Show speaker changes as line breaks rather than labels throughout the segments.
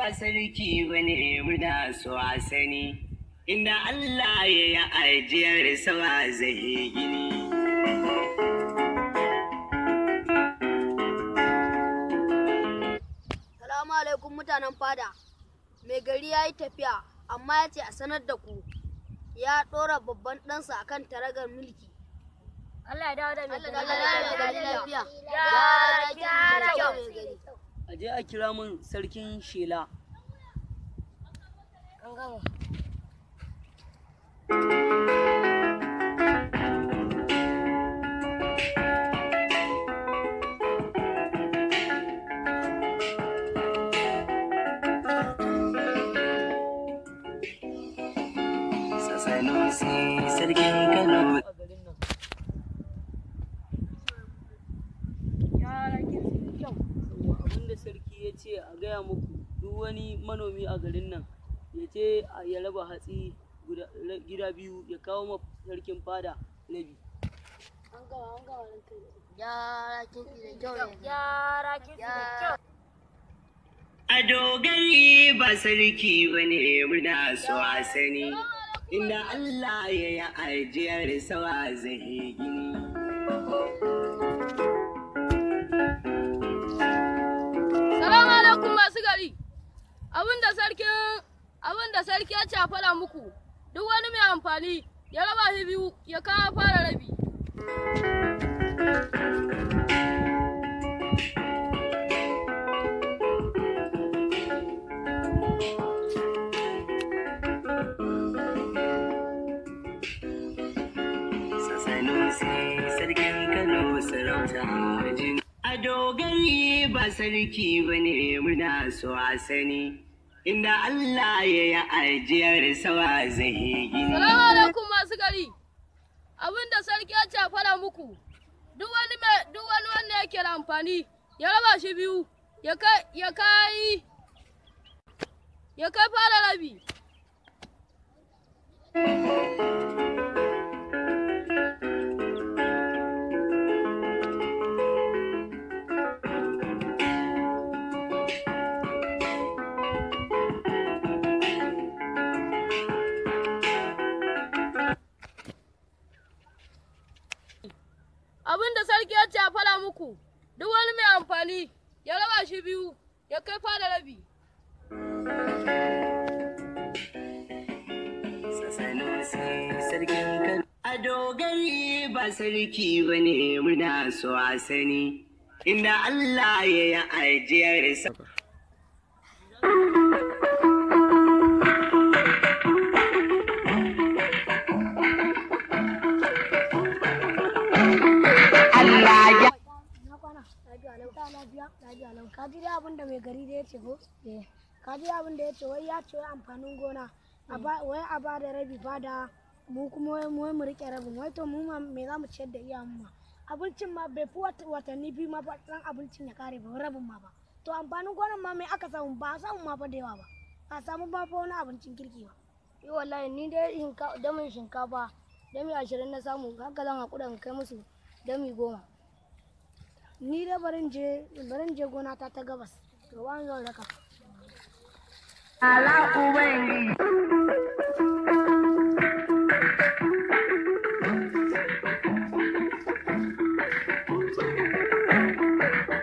ba sarki bane muna so a sani, inda Allah ya yi ajiyar sawa zai gini.
Salamu alaikum mutanen fada. Mai gari ya yi tafiya, amma ya ce a sanar da ku. Ya ɗora babban ɗansa akan taragar mulki. Allah ya dawo da mai gari lafiya. Ya kyau mai gari.
A je a kira min sarkin shela.
An gama.
Sanusi sarkin Kano.
Abinda sarki ya ce a gaya muku duk wani manomi a garin nan ya ce ya raba hatsi gida biyu ya kawo ma sarkin fada rabi.
A dogari ba sarki bane muna so a sani, inda Allah ya yi ajiyar sawa zai gini.
Salamu alaikum masu gari. Abinda sarki ya ce a fara muku, duk wani mai amfani ya raba shi biyu ya kawo fara rabi.
Sarkin Kano sarauta jini. A dogari ba sarki bane muna so a sani, inda Allah ya yi ajiyar sawa zai gini.
Salamu alaikum masu gari. Abinda sarki ya ce a fara muku, duk wani wanda yake da amfani ya raba shi biyu ya kai fara rabi. Abinda sarki ya ce a fara muku, duk wani mai amfani ya raba shi biyu ya kai fara rabi.
A dogari ba sarki bane muna so a sani, inda Allah ya yi ajiyar sa.
Ka ji abin da mai gari da ya ce ko? Ka ji abin da ya ce wai ya ce amfanin gona wai a ba da rabi fada mu kuma mu rike rabin wai to mu me za mu ciyar da iyayen mu abincin ma bai fi watanni biyu ma ba dan abincin ya kare ba rabin ma ba to amfanin gonan ma mai aka samu ba samu ma fa da yawa ba a samu ba fa wani abincin kirki ba. Wallahi ni dai damin shinkafa dami 20 na samu haka zan haƙura in kai musu dami 10. Ni da barin je gona ta gabas to wani zan raka.
Allah Ubangiji.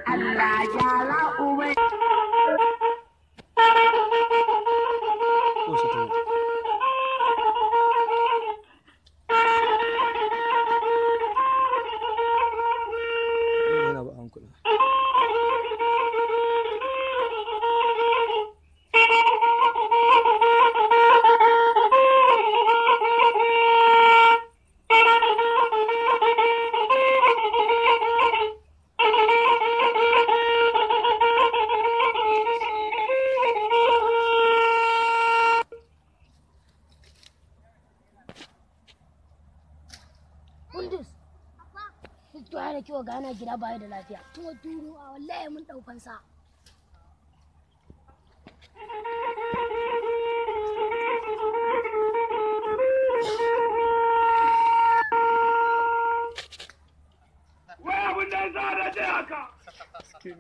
Allah ya Ubangiji.
To yana kiwo ga yana gida baya da lafiya. To duro a wallahi mun dau fansa.
Wai abin da za a haka. Me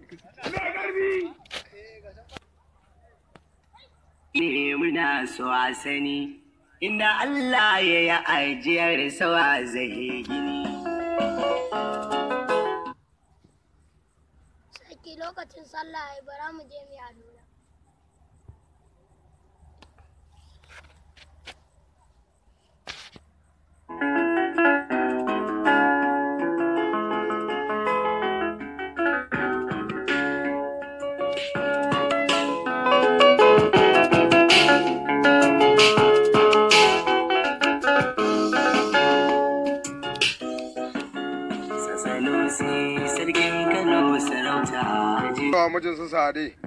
garbi.
bane muna so a sani inda Allah ya yi ajiyar sawa zai gini.
Sarki lokacin sallah ya bara mu je mu yi addu'a.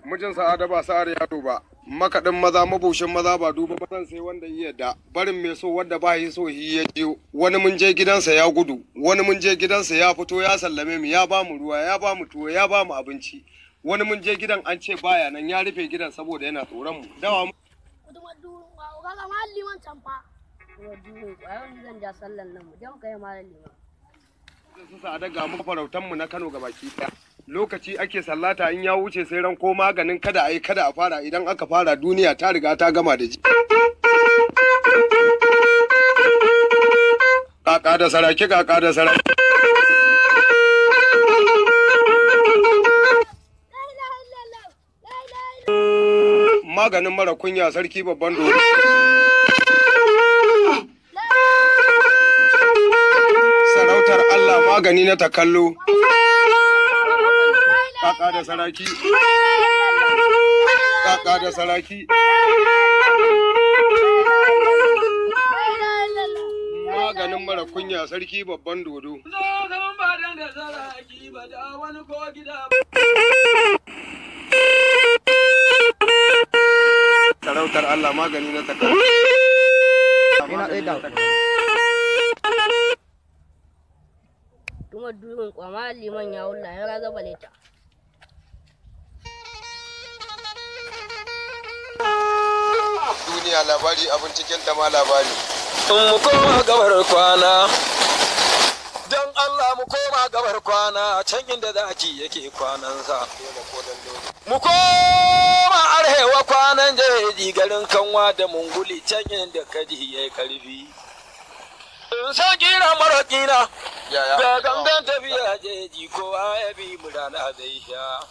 Mijin Sa'ada ba sa'ar yaro ba, makaɗin maza mabushin maza ba duba mazan sai wanda yi yadda, barin mai so wanda ba yi so yi ya jiyo, wani mun je gidansa ya gudu, wani mun je gidansa ya fito ya sallame mu ya ba mu ruwa ya ba mu tuwo ya ba mu abinci, wani mun je gidan an ce baya nan ya rufe gidan saboda yana tsoron mu. Dawa mu.
Kaga mahalli man can fa.
Ayon zan ja sallan nan mu je mu kai mahalli ma.
Su Sa'ada ga mu farautan mu na Kano gabaki ɗaya. Lokaci ake sallata in ya wuce sai ran ko maganin kada a yi kada a fara idan aka fara duniya ta riga ta gama da ji. Kaka da saraki kaka da saraki. Maganin mara kunya sarki babban dole. Sarautar Allah magani na takallo. Kaka da saraki. Kaka da saraki. Maganin mara kunya sarki babban dodo. Sarautar Allah magani na takallo.
Kuma durin kwama liman ya wulla ya raza baleta.
Duniya labari abin cikin ta ma labari.
Mu koma gabar kwana, don Allah mu koma gabar kwana can inda zaki yake kwanansa. Mu koma arewa kwanan jeji garin kanwa da munguli can inda kaji ya yi karfi. In sa kira marakina, ga gangan tafiya jeji kowa ya bi mu rana zai sha.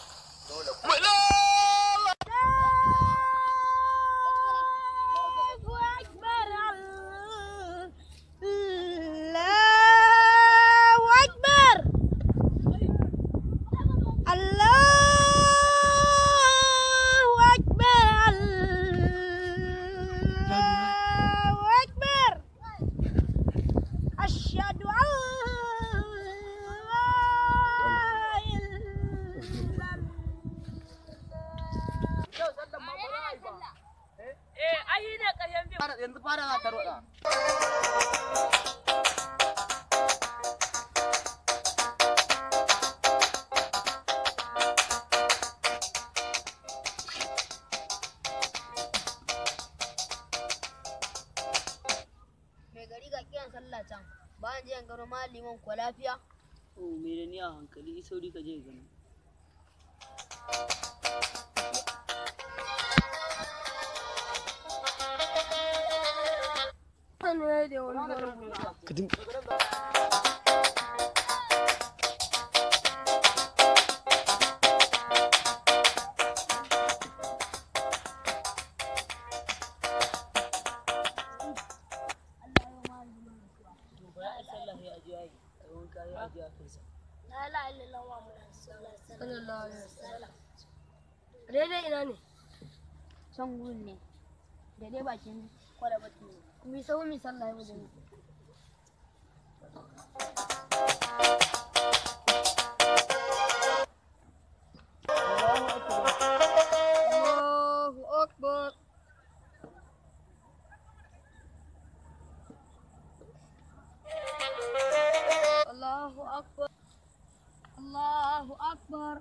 Yanzu fara za ta roɗa.
Mai gari ga kiyan sallah can, bayan je gano maliman ko lafiya?
Oh, me da ni a hankali, sauri ka je gani.
Daidai ina ne? Son gun ne. Daidai bakin kwada batu ne. Mi sau mi sallah yau da ni. Allahu Akbar. Allahu Akbar. Allahu Akbar.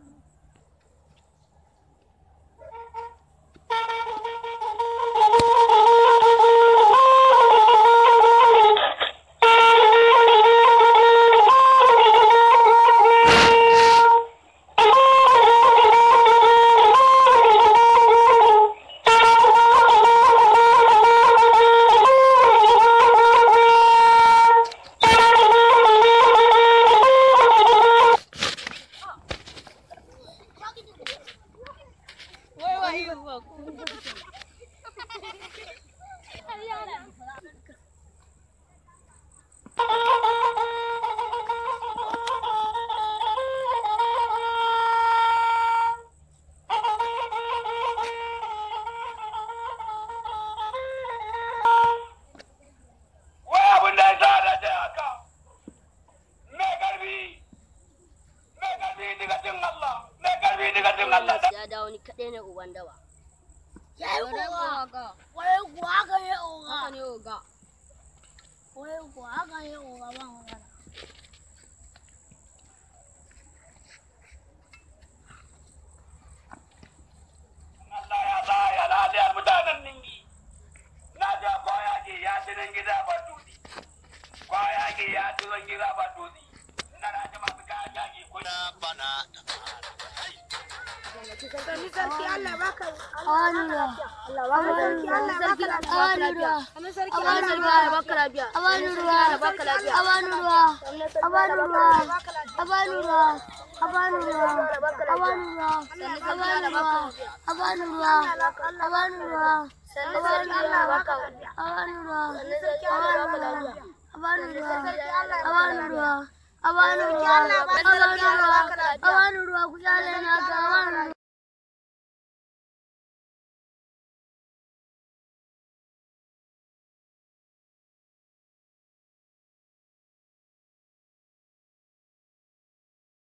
uban dawa.
Ya yi
Wane
kowa.
haka?
Wai kuwa haka ne oga.
Haka ne oga.
Wai kuwa haka ne oga ba magana.
Allah ya sa ya laliyar mutanen ningi. Na ja kwayaki ya cikin gida ba dutse. Kwayaki ya cikin gida ba dutse. Na raji masu kayan yaki kuna bana.
Sani sarki Allah baka
Awanura.
sarki Allah baka lafiya.
Awanura.
Sani sarki
Awanura.
Allah baka lafiya.
Awanura. Awanura. Awanura. Awanura. Awanura. Awanura. Awanura. Awanura. Awanura. Awanura.